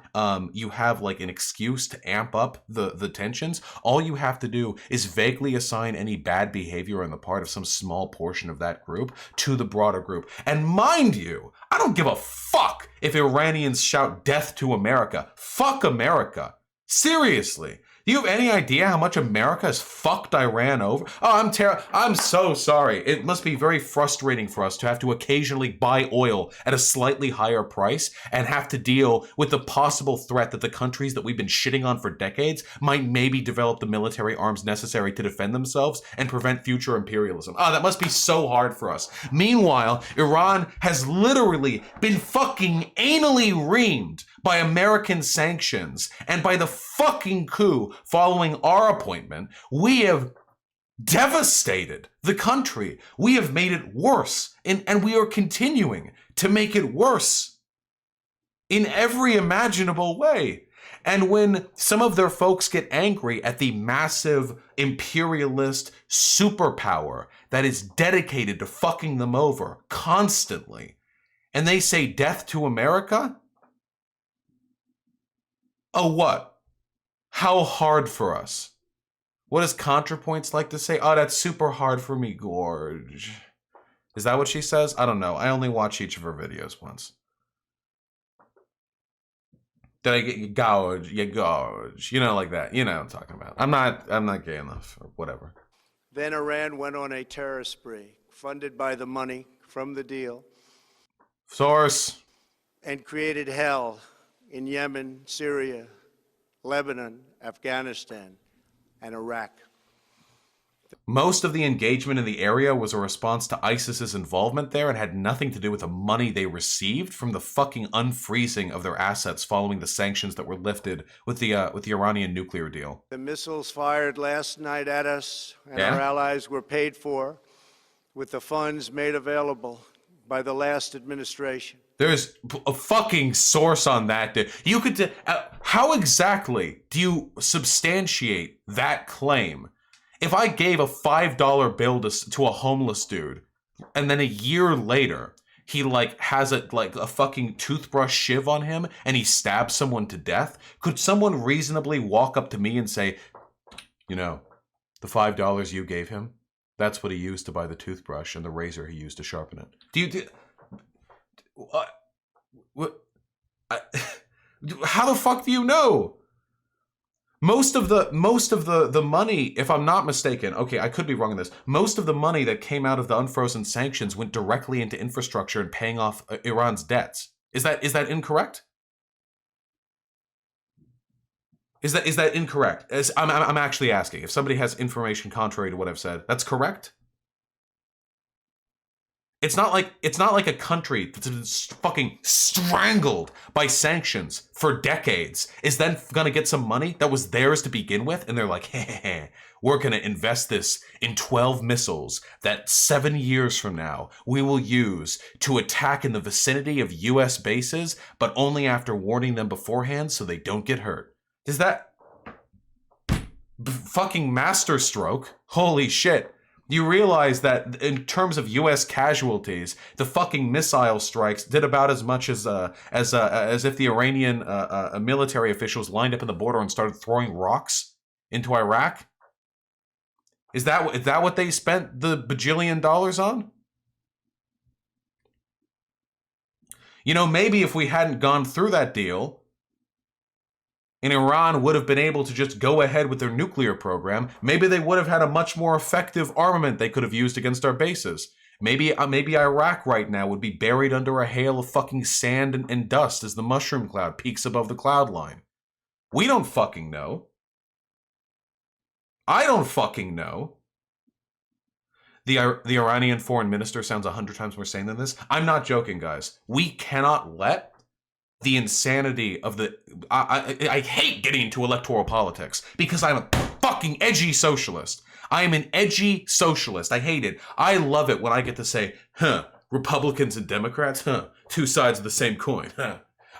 you have like an excuse to amp up the tensions, all you have to do is vaguely assign any bad behavior on the part of some small portion of that group to the broader group. And mind you, I don't give a fuck if Iranians shout death to America. Fuck America. Seriously, do you have any idea how much America has fucked Iran over? Oh, I'm so sorry. It must be very frustrating for us to have to occasionally buy oil at a slightly higher price and have to deal with the possible threat that the countries that we've been shitting on for decades might maybe develop the military arms necessary to defend themselves and prevent future imperialism. Oh, that must be so hard for us. Meanwhile, Iran has literally been fucking anally reamed by American sanctions and by the fucking coup following our appointment. We have devastated the country. We have made it worse, and we are continuing to make it worse in every imaginable way. And when some of their folks get angry at the massive imperialist superpower that is dedicated to fucking them over constantly, and they say death to America, oh, what? How hard for us? What does ContraPoints like to say? Oh, that's super hard for me, Gorge. Is that what she says? I don't know. I only watch each of her videos once. Did I get you gouge? You gouge. Like that. You know what I'm talking about. I'm not gay enough or whatever. Then Iran went on a terror spree, funded by the money from the deal. Source. And created hell in Yemen, Syria, Lebanon, Afghanistan, and Iraq. Most of the engagement in the area was a response to ISIS's involvement there and had nothing to do with the money they received from the fucking unfreezing of their assets following the sanctions that were lifted with the Iranian nuclear deal. The missiles fired last night at us and our allies were paid for with the funds made available by the last administration. There's a fucking source on that. You could. How exactly do you substantiate that claim? If I gave a $5 bill to a homeless dude, and then a year later he has a fucking toothbrush shiv on him and he stabs someone to death, could someone reasonably walk up to me and say, The $5 you gave him, that's what he used to buy the toothbrush and the razor he used to sharpen it. What? How the fuck do you know? Most of the money, if I'm not mistaken, okay, I could be wrong on this. Most of the money that came out of the unfrozen sanctions went directly into infrastructure and paying off Iran's debts. Is that incorrect? Is that incorrect? I'm actually asking. If somebody has information contrary to what I've said, that's correct? It's not like a country that's been fucking strangled by sanctions for decades is then gonna get some money that was theirs to begin with, and they're like, hey, we're gonna invest this in 12 missiles that 7 years from now we will use to attack in the vicinity of US bases, but only after warning them beforehand so they don't get hurt. Is that fucking masterstroke? Holy shit. You realize that in terms of U.S. casualties, the fucking missile strikes did about as much as if the Iranian military officials lined up in the border and started throwing rocks into Iraq? Is that what they spent the bajillion dollars on? You know, maybe if we hadn't gone through that deal, and Iran would have been able to just go ahead with their nuclear program, maybe they would have had a much more effective armament they could have used against our bases. Maybe Iraq right now would be buried under a hail of fucking sand and dust as the mushroom cloud peaks above the cloud line. We don't fucking know. I don't fucking know. The Iranian foreign minister sounds 100 times more sane than this. I'm not joking, guys. We cannot let the insanity of the... I hate getting into electoral politics because I'm a fucking edgy socialist. I am an edgy socialist. I hate it. I love it when I get to say, Republicans and Democrats, two sides of the same coin,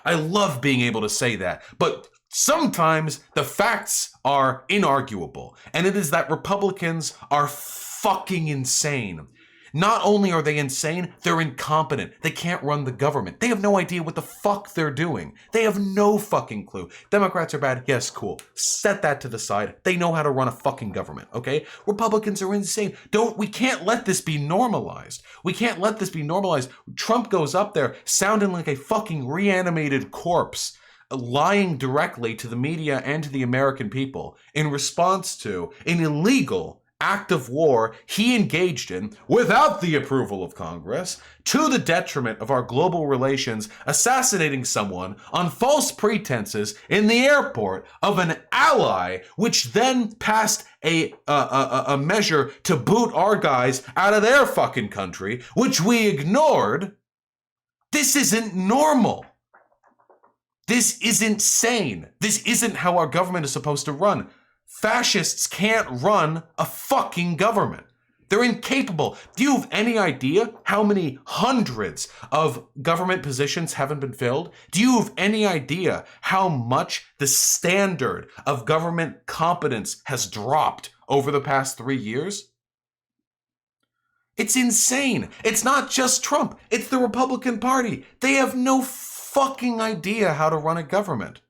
I love being able to say that. But sometimes the facts are inarguable. And it is that Republicans are fucking insane. Not only are they insane, they're incompetent. They can't run the government. They have no idea what the fuck they're doing. They have no fucking clue. Democrats are bad. Yes, cool. Set that to the side. They know how to run a fucking government, okay? Republicans are insane. We can't let this be normalized. We can't let this be normalized. Trump goes up there sounding like a fucking reanimated corpse, lying directly to the media and to the American people in response to an illegal act of war he engaged in without the approval of Congress, to the detriment of our global relations, assassinating someone on false pretenses in the airport of an ally, which then passed a measure to boot our guys out of their fucking country, which we ignored. This isn't normal. This isn't sane. This isn't how our government is supposed to run. Fascists can't run a fucking government. They're incapable. Do you have any idea how many hundreds of government positions haven't been filled? Do you have any idea how much the standard of government competence has dropped over the past 3 years? It's insane. It's not just Trump. It's the Republican Party. They have no fucking idea how to run a government.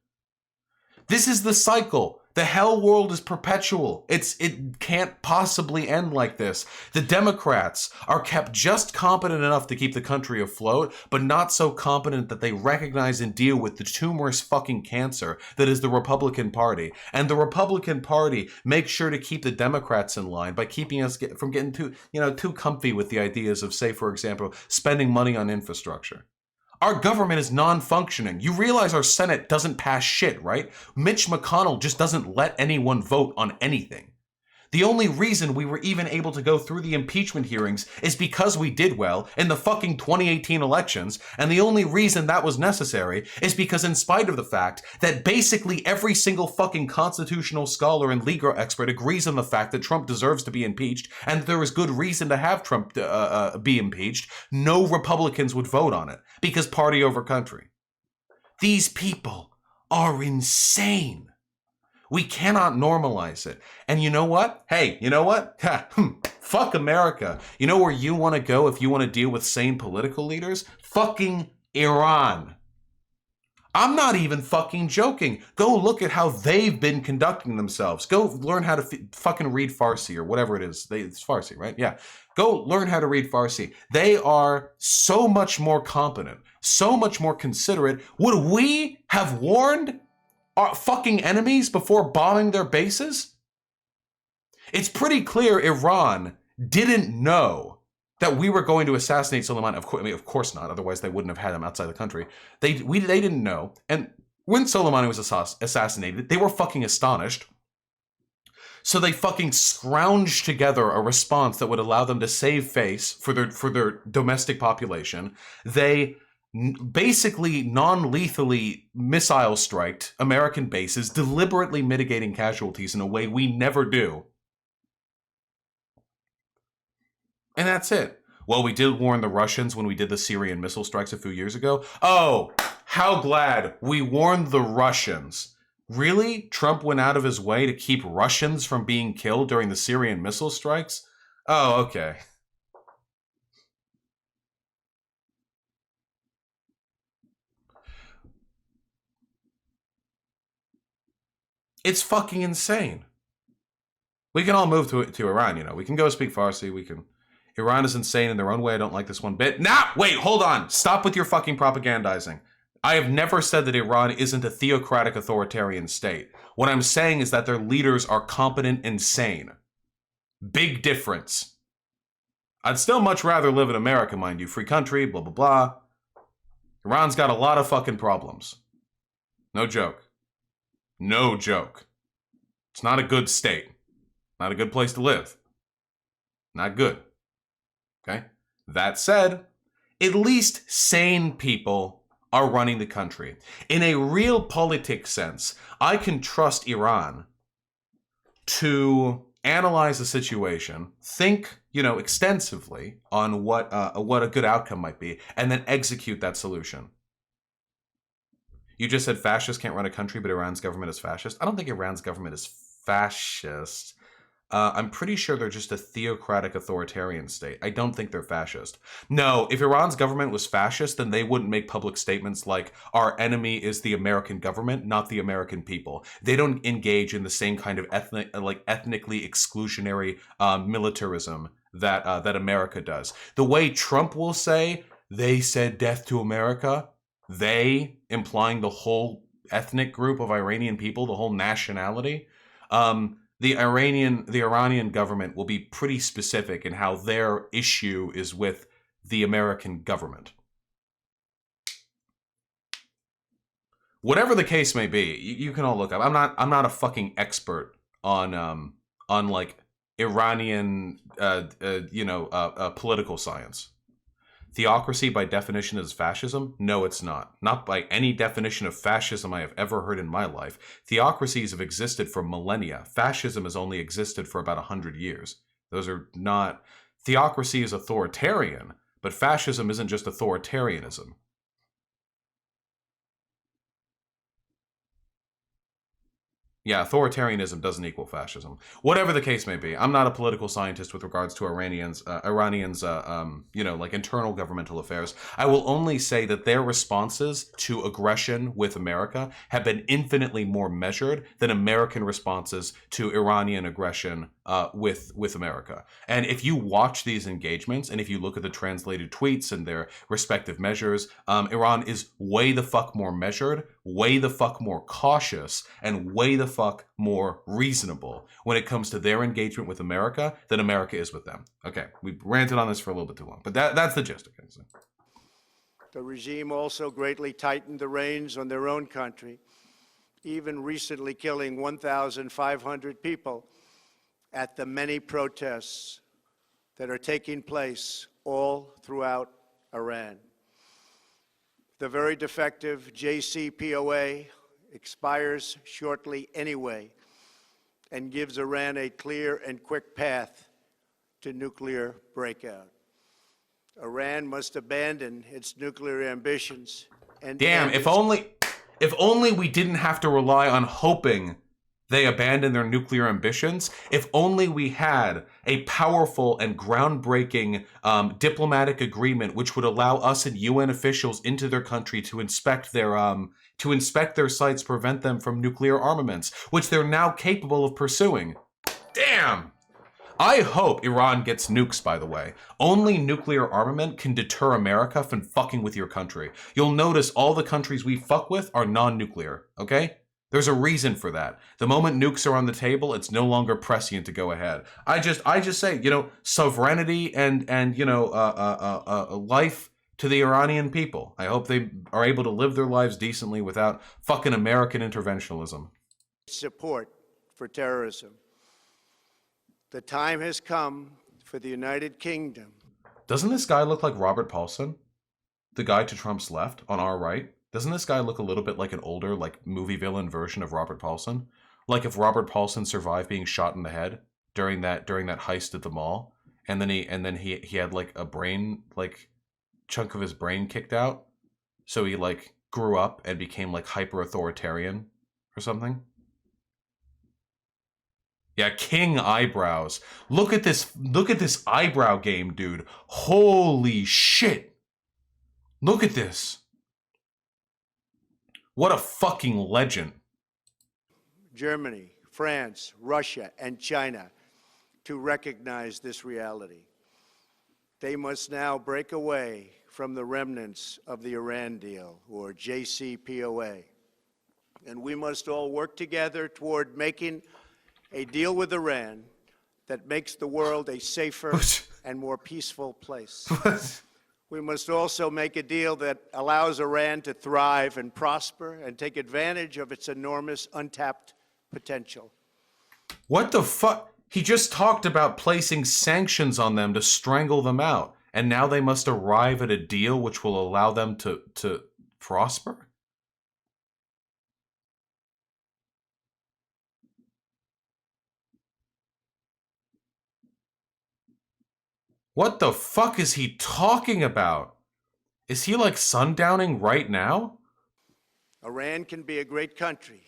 This is the cycle. The hell world is perpetual. It can't possibly end like this. The Democrats are kept just competent enough to keep the country afloat, but not so competent that they recognize and deal with the tumorous fucking cancer that is the Republican Party. And the Republican Party makes sure to keep the Democrats in line by keeping us from getting too comfy with the ideas of, say, for example, spending money on infrastructure. Our government is non-functioning. You realize our Senate doesn't pass shit, right? Mitch McConnell just doesn't let anyone vote on anything. The only reason we were even able to go through the impeachment hearings is because we did well in the fucking 2018 elections, and the only reason that was necessary is because in spite of the fact that basically every single fucking constitutional scholar and legal expert agrees on the fact that Trump deserves to be impeached, and there is good reason to have Trump be impeached, no Republicans would vote on it, because party over country. These people are insane. We cannot normalize it. And you know what? Hey, you know what? Fuck America. You know where you want to go if you want to deal with sane political leaders? Fucking Iran. I'm not even fucking joking. Go look at how they've been conducting themselves. Go learn how to fucking read Farsi or whatever it is. It's Farsi, right? Yeah. Go learn how to read Farsi. They are so much more competent, so much more considerate. Would we have warned our fucking enemies before bombing their bases? It's pretty clear Iran didn't know that we were going to assassinate Soleimani. Of course not. Otherwise, they wouldn't have had him outside the country. They didn't know. And when Soleimani was assassinated, they were fucking astonished. So they fucking scrounged together a response that would allow them to save face for their domestic population. They basically non-lethally missile striked American bases, deliberately mitigating casualties in a way we never do. And that's it. Well, we did warn the Russians when we did the Syrian missile strikes a few years ago. Oh, how glad we warned the Russians. Really? Trump went out of his way to keep Russians from being killed during the Syrian missile strikes? Oh, okay. It's fucking insane. We can all move to Iran, you know. We can go speak Farsi. We can... Iran is insane in their own way. I don't like this one bit. Nah, wait, hold on. Stop with your fucking propagandizing. I have never said that Iran isn't a theocratic authoritarian state. What I'm saying is that their leaders are competent and sane. Big difference. I'd still much rather live in America, mind you. Free country, blah, blah, blah. Iran's got a lot of fucking problems. No joke. No joke. It's not a good state. Not a good place to live. Not good. Okay? That said, at least sane people are running the country. In a real politics sense, I can trust Iran to analyze the situation, think, extensively on what a good outcome might be, and then execute that solution. You just said fascists can't run a country, but Iran's government is fascist. I don't think Iran's government is fascist. I'm pretty sure they're just a theocratic authoritarian state. I don't think they're fascist. No, if Iran's government was fascist, then they wouldn't make public statements like, our enemy is the American government, not the American people. They don't engage in the same kind of ethnically exclusionary militarism that America does. The way Trump will say, they said death to America, they, implying the whole ethnic group of Iranian people, the whole nationality, the Iranian government will be pretty specific in how their issue is with the American government. Whatever the case may be, you can all look up. I'm not a fucking expert on like Iranian political science. Theocracy by definition is fascism? No, it's not. Not by any definition of fascism I have ever heard in my life. Theocracies have existed for millennia. Fascism has only existed for about 100 years. Those are not... Theocracy is authoritarian, but fascism isn't just authoritarianism. Yeah, authoritarianism doesn't equal fascism. Whatever the case may be, I'm not a political scientist with regards to Iranians' internal governmental affairs. I will only say that their responses to aggression with America have been infinitely more measured than American responses to Iranian aggression with America. And if you watch these engagements, and if you look at the translated tweets and their respective measures, Iran is way the fuck more measured, way the fuck more cautious, and way the fuck more reasonable when it comes to their engagement with America than America is with them. Okay, we ranted on this for a little bit too long, but that's the gist. Okay, so. The regime also greatly tightened the reins on their own country, even recently killing 1,500 people at the many protests that are taking place all throughout Iran. The very defective JCPOA expires shortly anyway and gives Iran a clear and quick path to nuclear breakout. Iran must abandon its nuclear ambitions and... Damn, if only we didn't have to rely on hoping they abandon their nuclear ambitions. If only we had a powerful and groundbreaking diplomatic agreement which would allow us and UN officials into their country to inspect their to inspect their sites, prevent them from nuclear armaments, which they're now capable of pursuing. Damn! I hope Iran gets nukes, by the way. Only nuclear armament can deter America from fucking with your country. You'll notice all the countries we fuck with are non-nuclear, okay? There's a reason for that. The moment nukes are on the table, it's no longer prescient to go ahead. I just say, you know, sovereignty and you know, life to the Iranian people. I hope they are able to live their lives decently without fucking American interventionism. Support for terrorism. The time has come for the United Kingdom. Doesn't this guy look like Robert Paulson? The guy to Trump's left, on our right? Doesn't this guy look a little bit like an older, like, movie villain version of Robert Paulson? Like if Robert Paulson survived being shot in the head during that heist at the mall, and then he had like a brain, like, chunk of his brain kicked out, so he like grew up and became like hyper authoritarian or something. Yeah, king eyebrows. Look at this eyebrow game, dude. Holy shit. Look at this. What a fucking legend. Germany, France, Russia, and China to recognize this reality. They must now break away from the remnants of the Iran deal, or JCPOA. And we must all work together toward making a deal with Iran that makes the world a safer and more peaceful place. We must also make a deal that allows Iran to thrive and prosper and take advantage of its enormous untapped potential. What the fuck? He just talked about placing sanctions on them to strangle them out, and now they must arrive at a deal which will allow them to prosper? What the fuck is he talking about? Is he like sundowning right now? Iran can be a great country.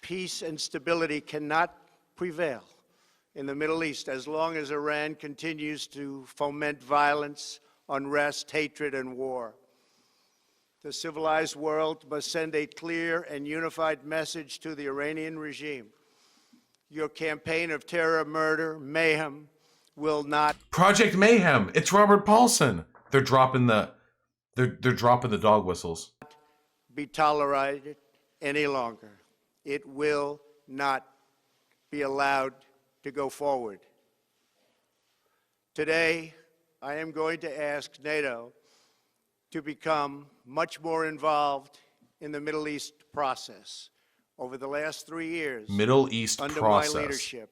Peace and stability cannot prevail in the Middle East as long as Iran continues to foment violence, unrest, hatred, and war. The civilized world must send a clear and unified message to the Iranian regime. Your campaign of terror, murder, mayhem will not... Project Mayhem. It's Robert Paulson. They're dropping the dog whistles. ...be tolerated any longer. It will not be allowed to go forward. Today, I am going to ask NATO to become much more involved in the Middle East process. Over the last 3 years, Middle East under process. my leadership,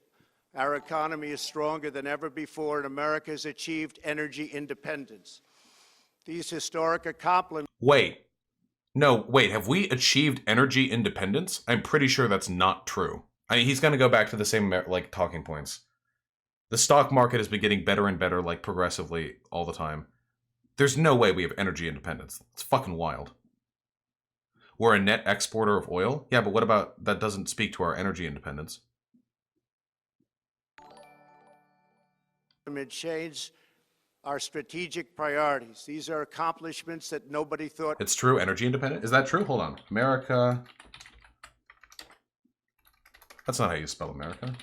our economy is stronger than ever before, and America has achieved energy independence. These historic accomplishments... Wait. No, wait, have we achieved energy independence? I'm pretty sure that's not true. I mean, he's going to go back to the same, like, talking points. The stock market has been getting better and better, like, progressively all the time. There's no way we have energy independence. It's fucking wild. We're a net exporter of oil? Yeah, but what about, that doesn't speak to our energy independence. ...change our strategic priorities. These are accomplishments that nobody thought... It's true, energy independent? Is that true? Hold on. America... That's not how you spell America.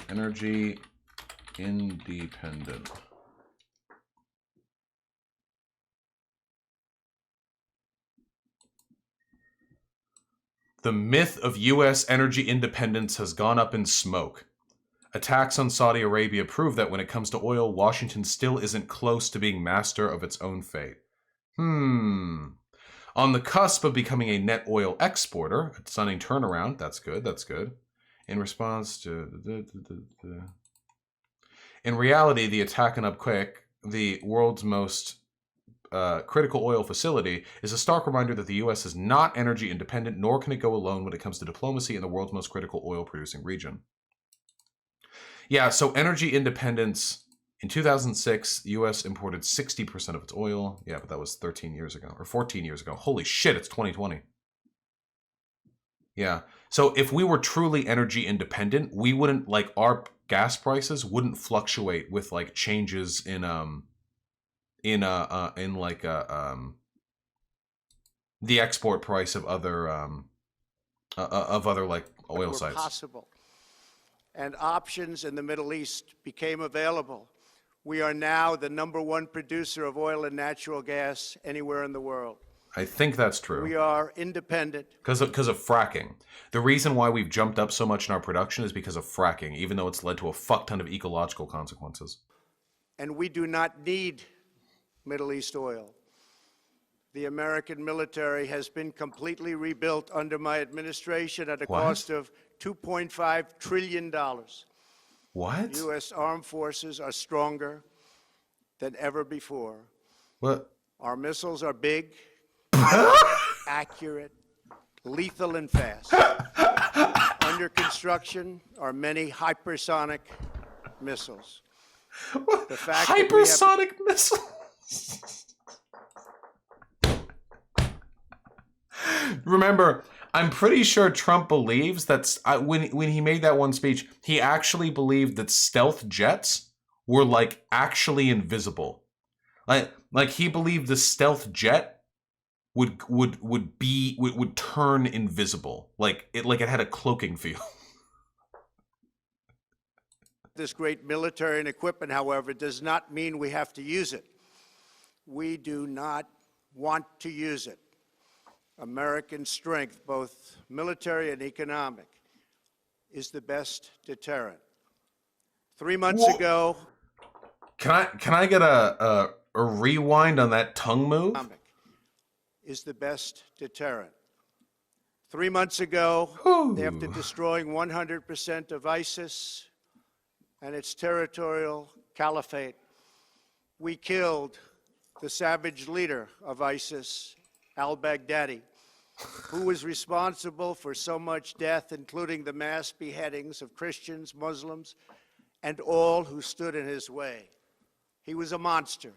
Energy independent. The myth of U.S. energy independence has gone up in smoke. Attacks on Saudi Arabia prove that when it comes to oil, Washington still isn't close to being master of its own fate. On the cusp of becoming a net oil exporter, a stunning turnaround. That's good, that's good. In response to... In reality, the attack on Upquick, the world's most critical oil facility, is a stark reminder that the U.S. is not energy independent, nor can it go alone when it comes to diplomacy in the world's most critical oil-producing region. Yeah, so energy independence, in 2006, the U.S. imported 60% of its oil. Yeah, but that was 13 years ago, or 14 years ago. Holy shit, it's 2020. Yeah, so if we were truly energy independent, we wouldn't, like, our gas prices wouldn't fluctuate with, like, changes in the export price of other of other like oil were sites. possible, and options in the Middle East became available. We are now the #1 producer of oil and natural gas anywhere in the world. I think that's true. We are independent. Because of fracking. The reason why we've jumped up so much in our production is because of fracking, even though it's led to a fuck ton of ecological consequences. And we do not need Middle East oil. The American military has been completely rebuilt under my administration at a cost of $2.5 trillion. What? U.S. armed forces are stronger than ever before. What? Our missiles are big, accurate, lethal, and fast. Under construction are many hypersonic missiles. The fact Hypersonic missiles? Remember, I'm pretty sure Trump believes that when he made that one speech, he actually believed that stealth jets were like actually invisible. Like he believed the stealth jet would turn invisible, like it had a cloaking feel. This great military and equipment, however, does not mean we have to use it. We do not want to use it. American strength, both military and economic, is the best deterrent. 3 months ago, Can I get a rewind on that tongue move? Is the best deterrent. 3 months ago, after destroying 100% of ISIS and its territorial caliphate, we killed the savage leader of ISIS, al-Baghdadi, who was responsible for so much death, including the mass beheadings of Christians, Muslims, and all who stood in his way. He was a monster.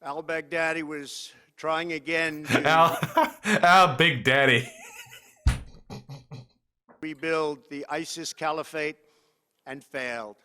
Al-Baghdadi was trying again to Al Big Daddy. rebuild the ISIS caliphate and failed.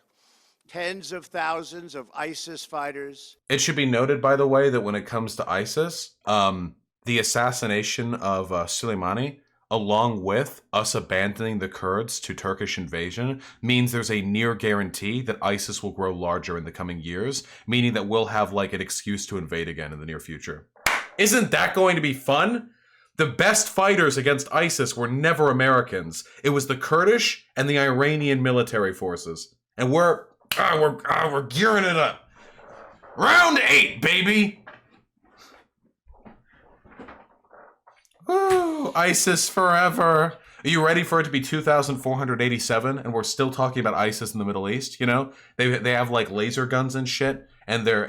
Tens of thousands of ISIS fighters. It should be noted, by the way, that when it comes to ISIS, the assassination of Soleimani, along with us abandoning the Kurds to Turkish invasion, means there's a near guarantee that ISIS will grow larger in the coming years, meaning that we'll have like an excuse to invade again in the near future. Isn't that going to be fun? The best fighters against ISIS were never Americans. It was the Kurdish and the Iranian military forces. And we're gearing it up. Round 8, baby! Woo, ISIS forever. Are you ready for it to be 2,487 and we're still talking about ISIS in the Middle East? You know, they have like laser guns and shit, and they're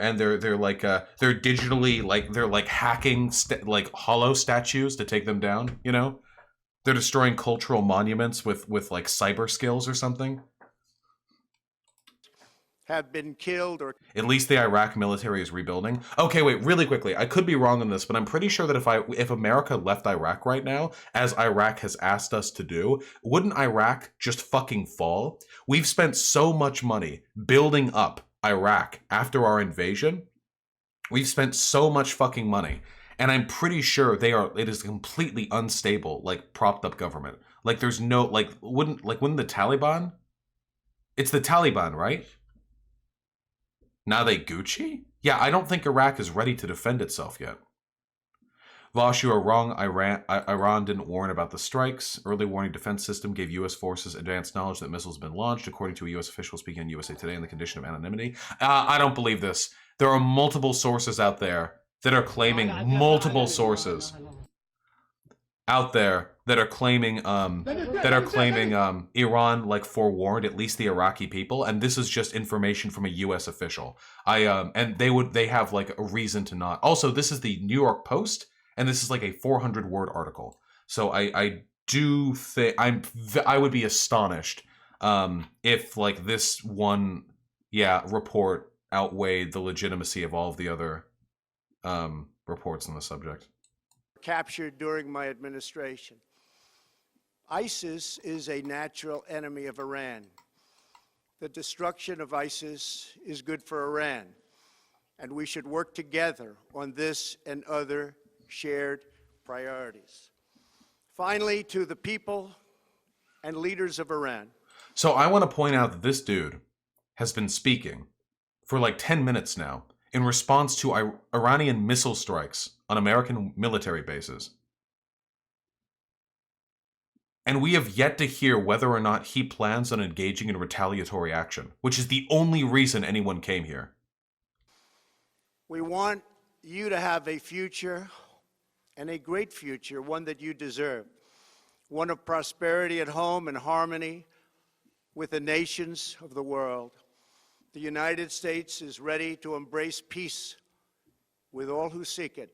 like they're digitally like they're like hacking like hollow statues to take them down. You know, they're destroying cultural monuments with like cyber skills or something. Have been killed or... At least the Iraq military is rebuilding. Okay, wait, really quickly. I could be wrong on this, but I'm pretty sure that if America left Iraq right now, as Iraq has asked us to do, wouldn't Iraq just fucking fall? We've spent so much money building up Iraq after our invasion. We've spent so much fucking money. And I'm pretty sure it is completely unstable, like propped up government. Like there's no, wouldn't the Taliban? It's the Taliban, right? Now they Gucci? Yeah, I don't think Iraq is ready to defend itself yet. Vosh, you are wrong. Iran didn't warn about the strikes. Early warning defense system gave U.S. forces advanced knowledge that missiles have been launched, according to a U.S. official speaking on USA Today in the condition of anonymity. I don't believe this. There are multiple sources out there that are claiming Iran like forewarned at least the Iraqi people, and this is just information from a U.S. official. And they have like a reason to not. Also, this is the New York Post, and this is like a 400-word article. So I do think I would be astonished if like this one report outweighed the legitimacy of all of the other reports on the subject. Captured during my administration. ISIS is a natural enemy of Iran. The destruction of ISIS is good for Iran, and we should work together on this and other shared priorities. Finally, to the people and leaders of Iran. So I want to point out that this dude has been speaking for like 10 minutes now in response to Iranian missile strikes on American military bases. And we have yet to hear whether or not he plans on engaging in retaliatory action, which is the only reason anyone came here. We want you to have a future, and a great future, one that you deserve, one of prosperity at home and harmony with the nations of the world. The United States is ready to embrace peace with all who seek it.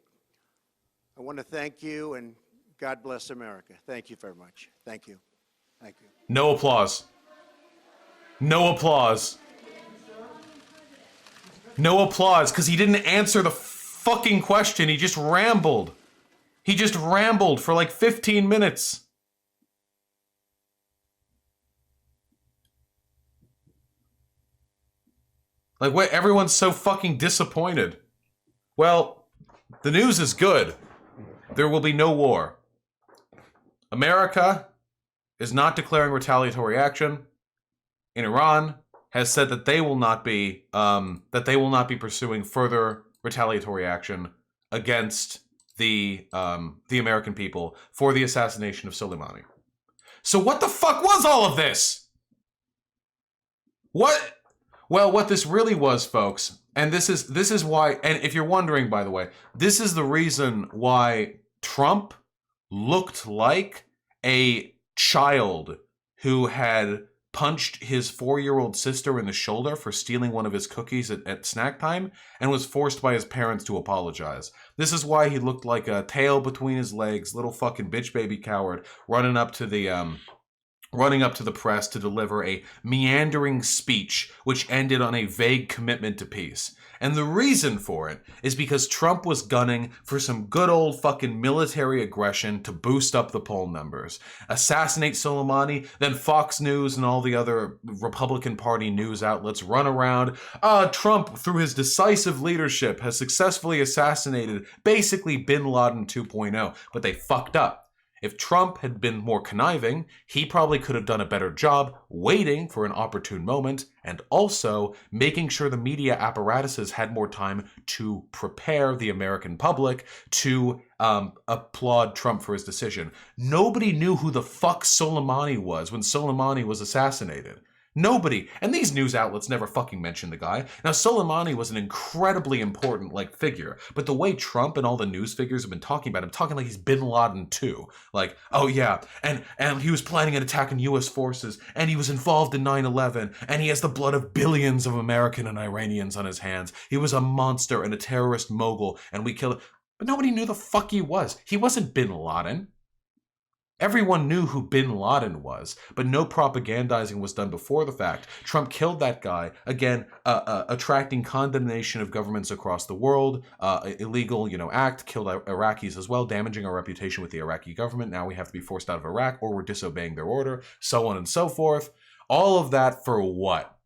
I want to thank you, and God bless America. Thank you very much. Thank you. Thank you. No applause. No applause. No applause, because he didn't answer the fucking question. He just rambled. He just rambled for like 15 minutes. Like, what? Everyone's so fucking disappointed. Well, the news is good. There will be no war. America is not declaring retaliatory action. In Iran has said that they will not be pursuing further retaliatory action against the American people for the assassination of Soleimani. So what the fuck was all of this? What? Well, what this really was, folks, and this is why, and if you're wondering, by the way, this is the reason why Trump looked like a child who had punched his 4-year-old sister in the shoulder for stealing one of his cookies at snack time and was forced by his parents to apologize. This is why he looked like a tail between his legs, little fucking bitch baby coward, running up to the press to deliver a meandering speech which ended on a vague commitment to peace. And the reason for it is because Trump was gunning for some good old fucking military aggression to boost up the poll numbers. Assassinate Soleimani, then Fox News and all the other Republican Party news outlets run around. Trump, through his decisive leadership, has successfully assassinated basically Bin Laden 2.0, but they fucked up. If Trump had been more conniving, he probably could have done a better job waiting for an opportune moment and also making sure the media apparatuses had more time to prepare the American public to applaud Trump for his decision. Nobody knew who the fuck Soleimani was when Soleimani was assassinated. Nobody. And these news outlets never fucking mentioned the guy. Now, Soleimani was an incredibly important, figure. But the way Trump and all the news figures have been talking about him, talking like he's Bin Laden too. Like, oh yeah, and he was planning an attack on U.S. forces, and he was involved in 9/11, and he has the blood of billions of American and Iranians on his hands. He was a monster and a terrorist mogul, and we killed him. But nobody knew the fuck he was. He wasn't Bin Laden. Everyone knew who Bin Laden was, but no propagandizing was done before the fact. Trump killed that guy, again, attracting condemnation of governments across the world, illegal, act, killed Iraqis as well, damaging our reputation with the Iraqi government. Now we have to be forced out of Iraq or we're disobeying their order, so on and so forth. All of that for what?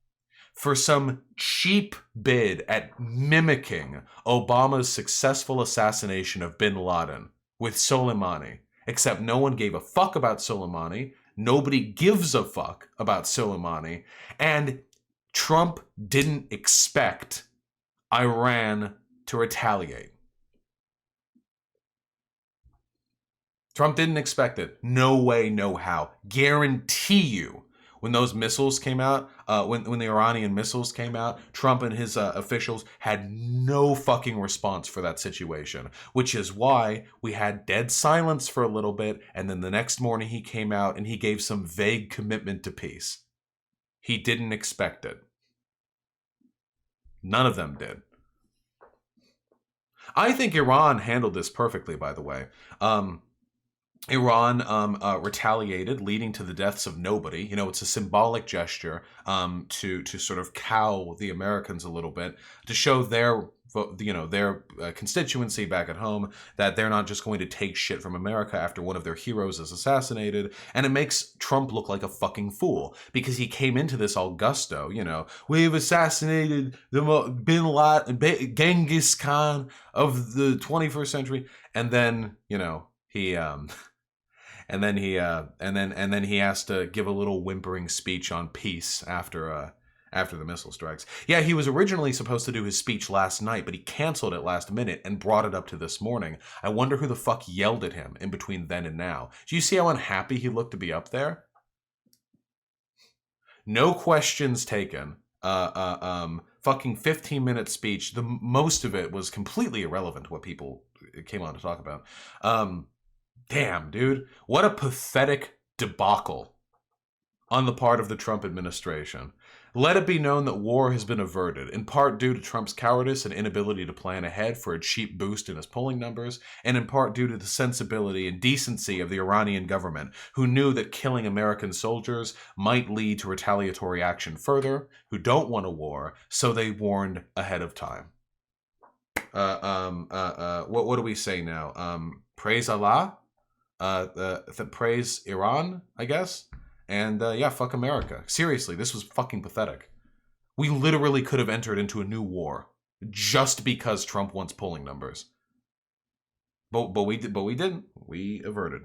For some cheap bid at mimicking Obama's successful assassination of Bin Laden with Soleimani. Except no one gave a fuck about Soleimani. Nobody gives a fuck about Soleimani. And Trump didn't expect Iran to retaliate. Trump didn't expect it. No way, no how. Guarantee you. When those missiles came out, when the Iranian missiles came out, Trump and his officials had no fucking response for that situation, which is why we had dead silence for a little bit, and then the next morning he came out and he gave some vague commitment to peace. He didn't expect it. None of them did. I think Iran handled this perfectly, by the way. Iran retaliated, leading to the deaths of nobody. It's a symbolic gesture to sort of cow the Americans a little bit, to show their constituency back at home that they're not just going to take shit from America after one of their heroes is assassinated. And it makes Trump look like a fucking fool because he came into this all gusto. We've assassinated the Bin Laden, Genghis Khan of the 21st century, and then he And then he has to give a little whimpering speech on peace after the missile strikes. Yeah, he was originally supposed to do his speech last night, but he canceled it last minute and brought it up to this morning. I wonder who the fuck yelled at him in between then and now. Do you see how unhappy he looked to be up there? No questions taken. Fucking 15-minute speech. The most of it was completely irrelevant to what people came on to talk about. Damn, dude. What a pathetic debacle on the part of the Trump administration. Let it be known that war has been averted, in part due to Trump's cowardice and inability to plan ahead for a cheap boost in his polling numbers, and in part due to the sensibility and decency of the Iranian government, who knew that killing American soldiers might lead to retaliatory action further, who don't want a war, so they warned ahead of time. What do we say now? Praise Allah? Praise Iran, I guess? And yeah, fuck America. Seriously, this was fucking pathetic. We literally could have entered into a new war just because Trump wants polling numbers. But we didn't. We averted.